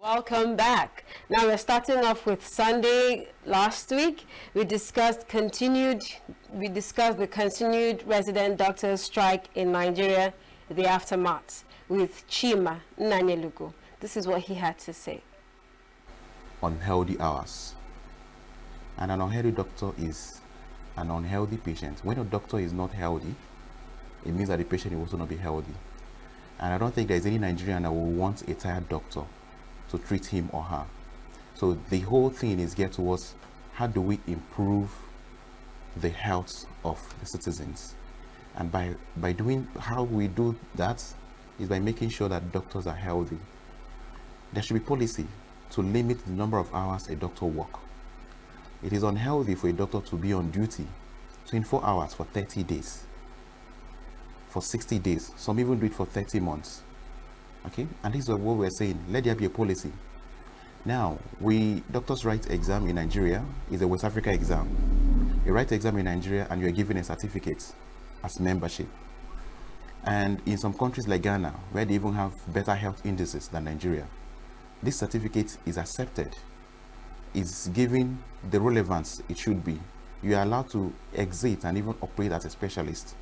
Welcome back. Now we're starting off with Sunday. Last week we discussed the continued resident doctors strike in Nigeria, the aftermath, with Chima Nanyelugo. This is what he had to say. Unhealthy hours. And an unhealthy doctor is an unhealthy patient. When a doctor is not healthy, it means that the patient will also not be healthy. And I don't think there's any Nigerian that will want a tired doctor to treat him or her. So the whole thing is geared towards how do we improve the health of the citizens. And by doing how we do that is by making sure that doctors are healthy. There should be policy to limit the number of hours a doctor works. It is unhealthy for a doctor to be on duty 24 hours for 30 days, for 60 days. Some even do it for 30 months. Okay, and this is what we're saying. Let there be a policy. Now, doctors write exam in Nigeria is a West Africa exam. You write exam in Nigeria and you're given a certificate as membership. And in some countries like Ghana, where they even have better health indices than Nigeria, this certificate is accepted. Is given the relevance it should be. You are allowed to exit and even operate as a specialist.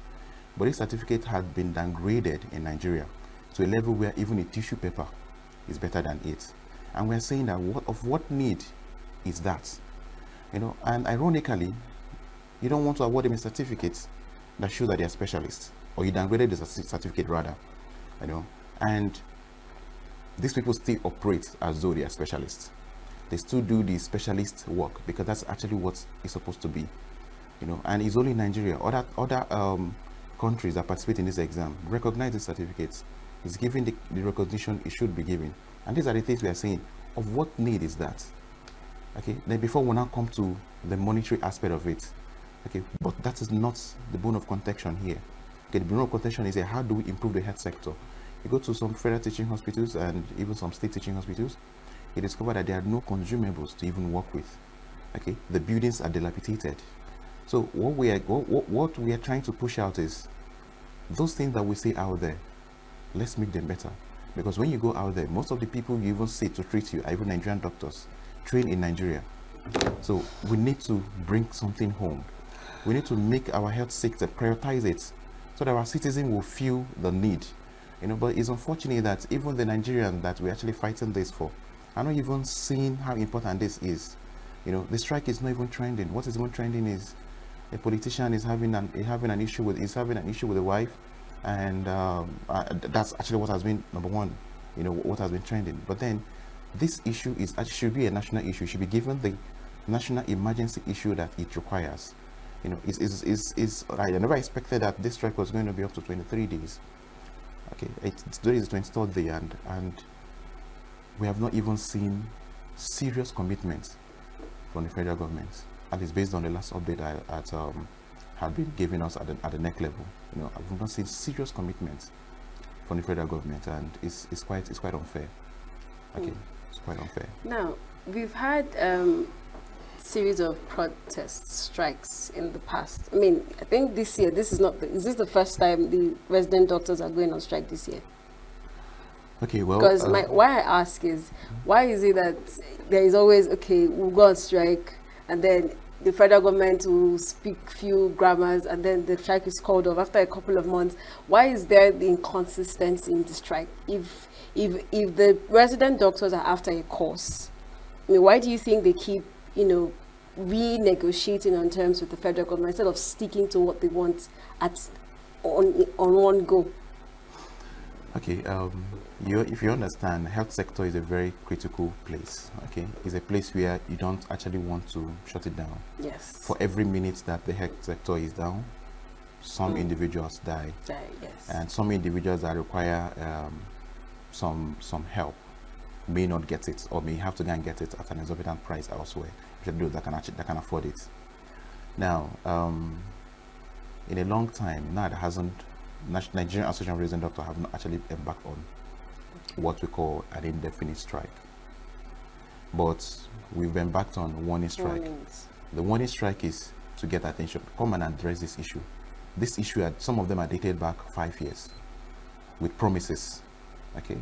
But this certificate had been downgraded in Nigeria to a level where even a tissue paper is better than it. And we're saying that what need is that? And ironically, you don't want to award them a certificate that shows that they are specialists, or you downgraded the certificate rather. And these people still operate as though they are specialists. They still do the specialist work because that's actually what it's supposed to be, and it's only in Nigeria. Other countries that participate in this exam recognize the certificates. It's giving the recognition it should be given. And these are the things we are saying. Of what need is that? Okay, then before we now come to the monetary aspect of it, okay, but that is not the bone of contention here. Okay, the bone of contention is how do we improve the health sector? You go to some federal teaching hospitals and even some state teaching hospitals, you discover that there are no consumables to even work with. Okay, the buildings are dilapidated. So what we are trying to push out is those things that we see out there, let's make them better. Because when you go out there, most of the people you even see to treat you are even Nigerian doctors trained in Nigeria. So we need to bring something home. We need to make our health sector, prioritize it, so that our citizens will feel the need. But it's unfortunate that even the Nigerians that we're actually fighting this for are not even seeing how important this is. The strike is not even trending. What is even trending is a politician is having an issue with the wife, and that's actually what has been number one. What has been trending. But then this issue should be a national issue. It should be given the national emergency issue that it requires. I never expected that this strike was going to be up to 23 days. Okay, today is the 23rd day, and we have not even seen serious commitments from the federal government. At least based on the last update have been given us at the neck level. I've not seen serious commitments from the federal government, and it's quite unfair. Okay, it's quite unfair. Now, we've had series of protests, strikes in the past. I mean, I think this year, is this the first time the resident doctors are going on strike this year? Okay, well, because why I ask is, why is it that there is always, okay, we'll go on strike, and then the federal government will speak few grammars, and then the strike is called off after a couple of months? Why is there the inconsistency in the strike? If the resident doctors are after a course, I mean, why do you think they keep, renegotiating on terms with the federal government instead of sticking to what they want on one go? Okay, if you understand, health sector is a very critical place. Okay, it's a place where you don't actually want to shut it down. Yes. For every minute that the health sector is down, some individuals die. Yes. And some individuals that require some help may not get it, or may have to go and get it at an exorbitant price elsewhere. Those that can afford it. Now, in a long time now, there hasn't. Nigerian Association of Resident Doctors have not actually embarked on what we call an indefinite strike, but we've embarked on warning strike. The warning strike is to get attention, come and address this issue. This issue, some of them are dated back 5 years with promises. Okay,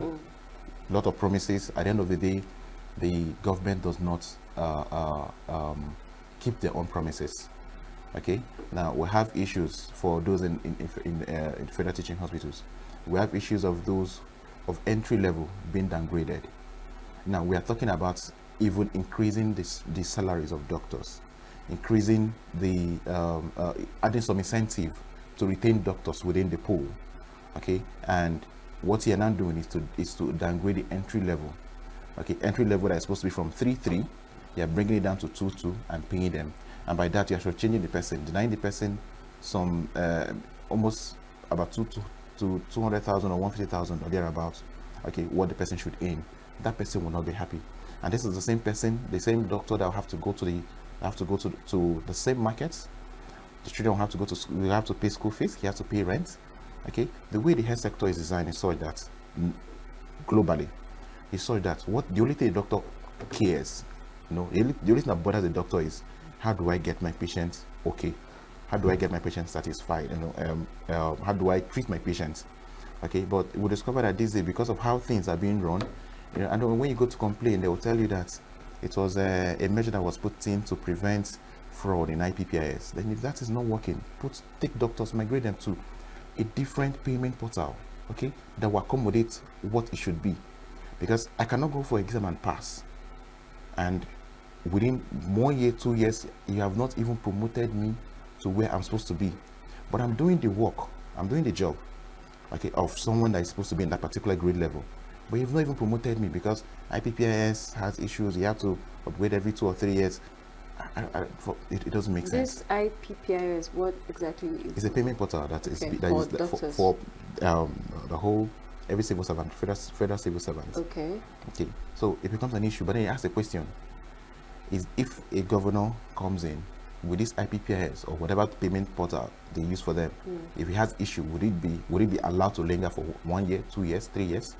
a lot of promises. At the end of the day, the government does not keep their own promises. Okay, now we have issues for those in federal teaching hospitals. We have issues of those of entry level being downgraded. Now we are talking about even increasing the salaries of doctors, increasing the adding some incentive to retain doctors within the pool. Okay, and what you are now doing is to downgrade the entry level. Okay, entry level that is supposed to be from 3.3, you are bringing it down to 2.2 and paying them, and by that you are changing the person, denying the person some almost about 200,000 or 150,000 or thereabouts. Okay, what the person should earn. That person will not be happy, and this is the same person, the same doctor that will have to go to the same markets. The children will have to go to school, will have to pay school fees, he has to pay rent. Okay, the way the health sector is designed is such that globally is such that the only thing the doctor cares, the only thing that bothers the doctor is, how do I get my patient okay? How do I get my patient satisfied? How do I treat my patients? Okay, but we discover that this day, because of how things are being run, and when you go to complain, they will tell you that it was a measure that was put in to prevent fraud in IPPIS. Then if that is not working, take doctors, migrate them to a different payment portal, okay, that will accommodate what it should be. Because I cannot go for exam and pass, and within 1 year, 2 years, you have not even promoted me to where I'm supposed to be. But I'm doing the work, I'm doing the job, okay, of someone that is supposed to be in that particular grade level. But you've not even promoted me because IPPIS has issues. You have to upgrade every 2 or 3 years. It doesn't make sense. This IPPIS, what exactly is It's a payment portal that is for the whole, every civil servant, federal civil servant. Okay. Okay. So it becomes an issue. But then you ask the question: is if a governor comes in with this IPPIS or whatever payment portal they use for them, if he has issue, would it be allowed to linger for 1 year, 2 years, 3 years?